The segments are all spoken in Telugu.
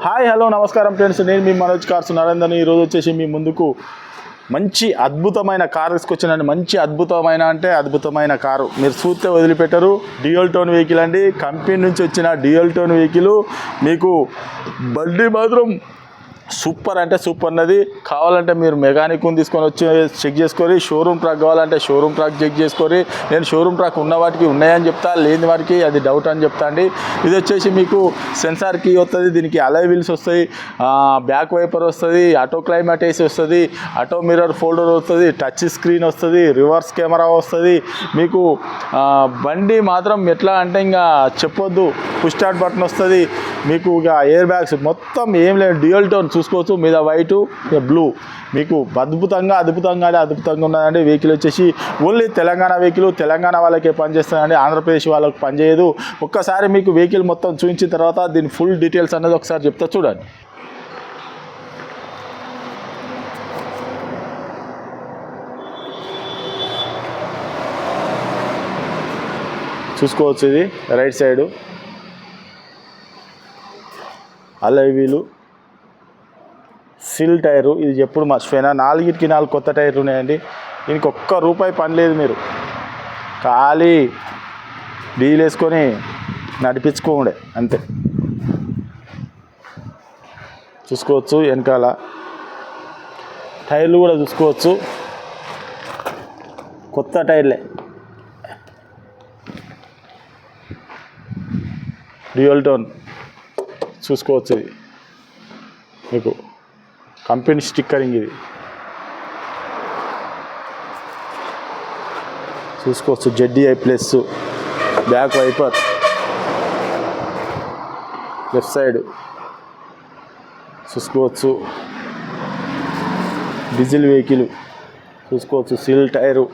హాయ్ హలో నమస్కారం ఫ్రెండ్స్, నేను మీ మనోజ్ కార్స్ నరేందర్. ఈరోజు వచ్చేసి మీ ముందుకు మంచి అద్భుతమైన కారు తీసుకొచ్చానండి. మంచి అద్భుతమైన కారు మీరు చూస్తే వదిలిపెట్టరు. డ్యూయల్ టోన్ వెహికల్ అండి. కంపెనీ నుంచి వచ్చిన డ్యూయల్ టోన్ వెహికల్. మీకు బండి మాత్రం సూపర్ అంటే సూపర్ ఉన్నది. కావాలంటే మీరు మెకానిక్ని తీసుకొని వచ్చి చెక్ చేసుకొని, షోరూమ్ ట్రాక్ కావాలంటే షోరూమ్ ట్రాక్ చెక్ చేసుకొని, నేను షోరూమ్ ట్రాక్ ఉన్న వాటికి ఉన్నాయని చెప్తా, లేని వాటికి అది డౌట్ అని చెప్తా అండి. ఇది వచ్చేసి మీకు సెన్సార్ కీ వస్తుంది, దీనికి అలాయ్ వీల్స్ వస్తాయి, బ్యాక్ వైపర్ వస్తుంది, ఆటో క్లైమేట్ ఏసీ వస్తుంది, ఆటో మిర్రర్ ఫోల్డర్ వస్తుంది, టచ్ స్క్రీన్ వస్తుంది, రివర్స్ కెమెరా వస్తుంది. మీకు బండి మాత్రం ఎట్లా అంటే ఇంకా చెప్పొద్దు. పుష్ స్టార్ట్ బటన్ వస్తుంది. మీకు ఇక ఎయిర్ బ్యాగ్స్ మొత్తం ఏం లేదు. డ్యూయల్ టోన్ చూసుకోవచ్చు, మీద వైట్ బ్లూ. మీకు అద్భుతంగా ఉన్నదండి. వెహికల్ వచ్చేసి ఓన్లీ తెలంగాణ వెహికల్. తెలంగాణ వాళ్ళకే పనిచేస్తుందండి, ఆంధ్రప్రదేశ్ వాళ్ళకి పనిచేయదు. ఒక్కసారి మీకు వెహికల్ మొత్తం చూపించిన తర్వాత దీని ఫుల్ డీటెయిల్స్ అనేది ఒకసారి చెప్తా చూడండి. చూసుకోవచ్చు, ఇది రైట్ సైడు అలాయ్ వీలు, సిల్ టైరు. ఇది ఎప్పుడు మర్చిపోయినా 4 కొత్త టైర్లు ఉన్నాయండి. దీనికి ₹1 పని లేదు. మీరు ఖాళీ డీల్ వేసుకొని నడిపించుకోండి అంతే. చూసుకోవచ్చు వెనకాల టైర్లు కూడా చూసుకోవచ్చు, కొత్త టైర్లే. డ్యూయల్ టోన్ చూసుకోవచ్చు. ఇది మీకు కంపెనీ స్టిక్కరింగ్. ఇది చూసుకోవచ్చు, ZDI plus, back wiper, left side చూసుకోవచ్చు. డీజిల్ వెహికల్ చూసుకోవచ్చు. సిల్ టైరు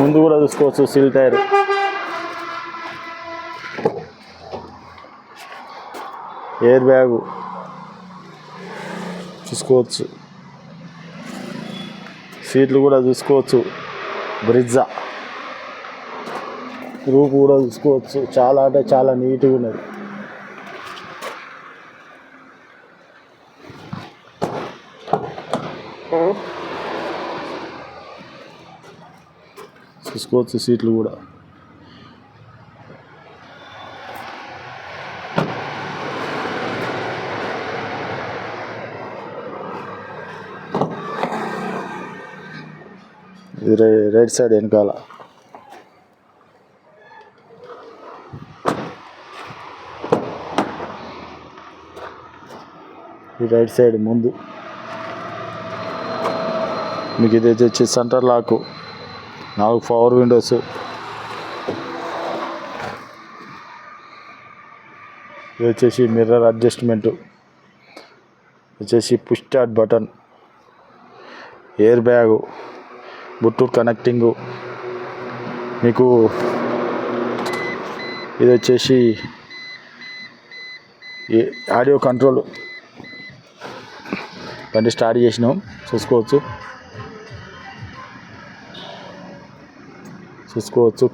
ముందు కూడా చూసుకోవచ్చు, సిల్ టైరు. ఎయిర్ బ్యాగు చూసుకోవచ్చు. సీట్లు కూడా చూసుకోవచ్చు. బ్రిజ్జా రూప్ కూడా చూసుకోవచ్చు. చాలా అంటే చాలా నీట్గా ఉన్నది. చూసుకోవచ్చు సీట్లు కూడా. ఇది రైట్ సైడ్ వెనకాల. ఈ రైట్ సైడ్ ముందు. మీకు ఇది వచ్చి సెంటర్ లాక్, 4 పవర్ విండోస్. ఇది వచ్చేసి మిర్రర్ అడ్జస్ట్మెంటు, వచ్చేసి push start button, air bag, Bluetooth connecting. మీకు ఇది వచ్చేసి ఆడియో కంట్రోల్. బండి స్టార్ట్ చేసినాం చూసుకోవచ్చు.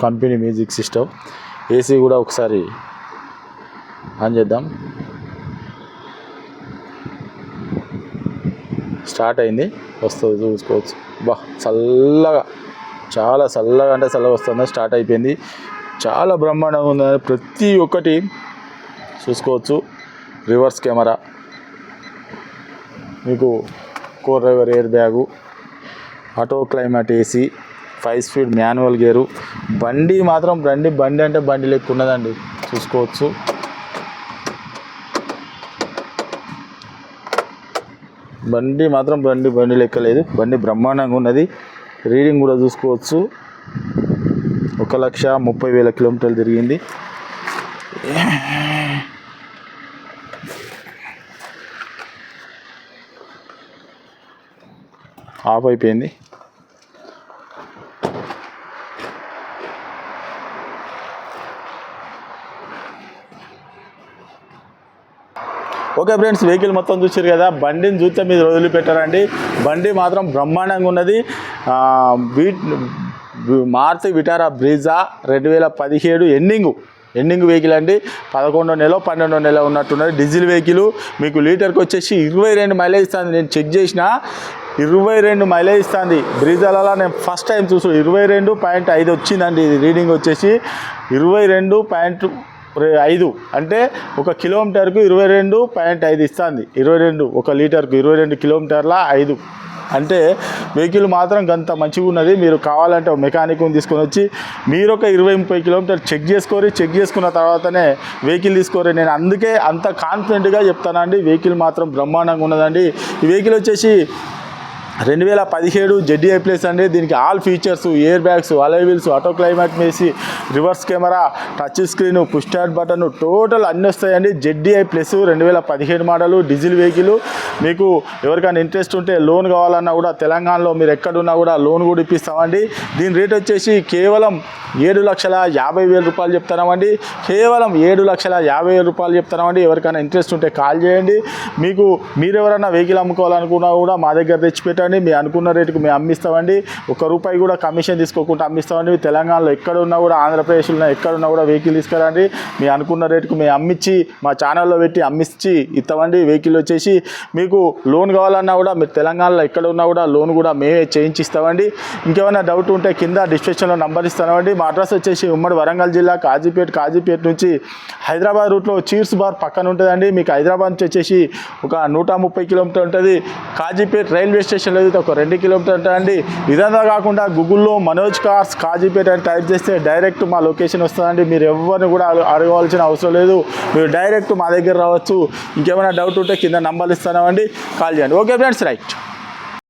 Company music system. ఏసీ కూడా ఒకసారి ఆన్ చేద్దాం. స్టార్ట్ అయింది, వస్తుంది చూసుకోవచ్చు. చల్లగా, చాలా చల్లగా అంటే చల్లగా వస్తుంది. స్టార్ట్ అయిపోయింది. చాలా బ్రహ్మాండంగా ఉంది. ప్రతి ఒక్కటి చూసుకోవచ్చు. రివర్స్ కెమెరా, మీకు core driver air bag, auto climate AC, 5 speed manual gear. బండి మాత్రం బండి అంటే బండి లెక్క ఉన్నదండి. చూసుకోవచ్చు. బండి మాత్రం బండి లెక్క లేదు. బండి బ్రహ్మాండంగా ఉన్నది. రీడింగ్ కూడా చూసుకోవచ్చు. 1,30,000 కిలోమీటర్లు తిరిగింది. ఆఫ్ అయిపోయింది. ఓకే ఫ్రెండ్స్, వెహికల్ మొత్తం చూసారు కదా. బండిని చూస్తే మీరు వదిలిపెట్టారండి. బండి మాత్రం బ్రహ్మాండంగా ఉన్నది. Maruti Vitara Brezza 2017 ending ending vehicle అండి. 11వ నెల 12వ నెల ఉన్నట్టున్నది. డీజిల్ వెహికల్ మీకు లీటర్కి వచ్చేసి 22 మైలేజ్ ఇస్తుంది. నేను చెక్ చేసిన 22 మైలేజ్ ఇస్తుంది. బ్రీజాలలో నేను ఫస్ట్ టైం చూసు 22.5 వచ్చిందండి. ఇది రీడింగ్ వచ్చేసి 22.5 అంటే ఒక కిలోమీటర్కు 22.5 ఇస్తుంది. 22 ఒక లీటర్కు 22 కిలోమీటర్ల 5 అంటే వెహికల్ మాత్రం గంత మంచిగా ఉన్నది. మీరు కావాలంటే మెకానిక్ని తీసుకొని వచ్చి మీరు ఒక 20-30 కిలోమీటర్లు చెక్ చేసుకున్న తర్వాతనే వెహికల్ తీసుకోరు. నేను అందుకే అంత కాన్ఫిడెంట్గా చెప్తానండి. వెహికల్ మాత్రం బ్రహ్మాండంగా ఉన్నదండి. ఈ వెహికల్ వచ్చేసి 2017 ZDI ప్లస్ అండి. దీనికి all features air bags, alloy wheels, auto climate మేసి, reverse camera, touch screen, push start button total అన్నీ వస్తాయండి. ZDI plus 2017 model diesel vehicle. మీకు ఎవరికైనా ఇంట్రెస్ట్ ఉంటే లోన్ కావాలన్నా కూడా తెలంగాణలో మీరు ఎక్కడున్నా కూడా లోన్ కూడా ఇప్పిస్తామండి. దీని రేట్ వచ్చేసి కేవలం 7,50,000 రూపాయలు చెప్తున్నామండి. కేవలం 7,50,000 రూపాయలు చెప్తున్నామండి. ఎవరికైనా ఇంట్రెస్ట్ ఉంటే కాల్ చేయండి. మీరు ఎవరైనా వెహికల్ అమ్ముకోవాలనుకున్నా కూడా మా దగ్గర తెచ్చిపెట్టండి. మీ అనుకున్న రేటుకు మేము అమ్మిస్తామండి. ₹1 కూడా కమిషన్ తీసుకోకుండా అమ్మిస్తామండి. తెలంగాణలో ఎక్కడున్నా కూడా, ఆంధ్రప్రదేశ్లో ఎక్కడున్నా కూడా వెహికల్ తీసుకురండి. మీ అనుకున్న రేటుకు మేము అమ్మించి మా ఛానల్లో పెట్టి అమ్మించి ఇస్తామండి. వెహికల్ వచ్చేసి మీకు లోన్ కావాలన్నా కూడా మీరు తెలంగాణలో ఎక్కడ ఉన్నా కూడా లోన్ కూడా మేమే చేయించిస్తామండి. ఇంకేమైనా డౌట్ ఉంటే కింద డిస్క్రిప్షన్లో నంబర్ ఇస్తామండి. మా అడ్రస్ వచ్చేసి ఉమ్మడి వరంగల్ జిల్లా కాజీపేట నుంచి హైదరాబాద్ రూట్లో చీర్స్ బార్ పక్కన ఉంటుందండి. మీకు హైదరాబాద్ నుంచి వచ్చేసి ఒక 130 కిలోమీటర్ ఉంటుంది. కాజీపేట రైల్వే స్టేషన్లో అయితే ఒక 2 కిలోమీటర్ ఉంటుందండి. ఇదంతా కాకుండా గూగుల్లో మనోజ్ కార్స్ కాజీపేట అని టైప్ చేస్తే డైరెక్ట్ మా లొకేషన్ వస్తుందండి. మీరు ఎవరిని కూడా అడగవలసిన అవసరం లేదు. మీరు డైరెక్ట్ మా దగ్గర రావచ్చు. ఇంకేమైనా డౌట్ ఉంటే కింద నంబర్లు ఇస్తామండి, కాల్ చేయండి. Okay friends, right.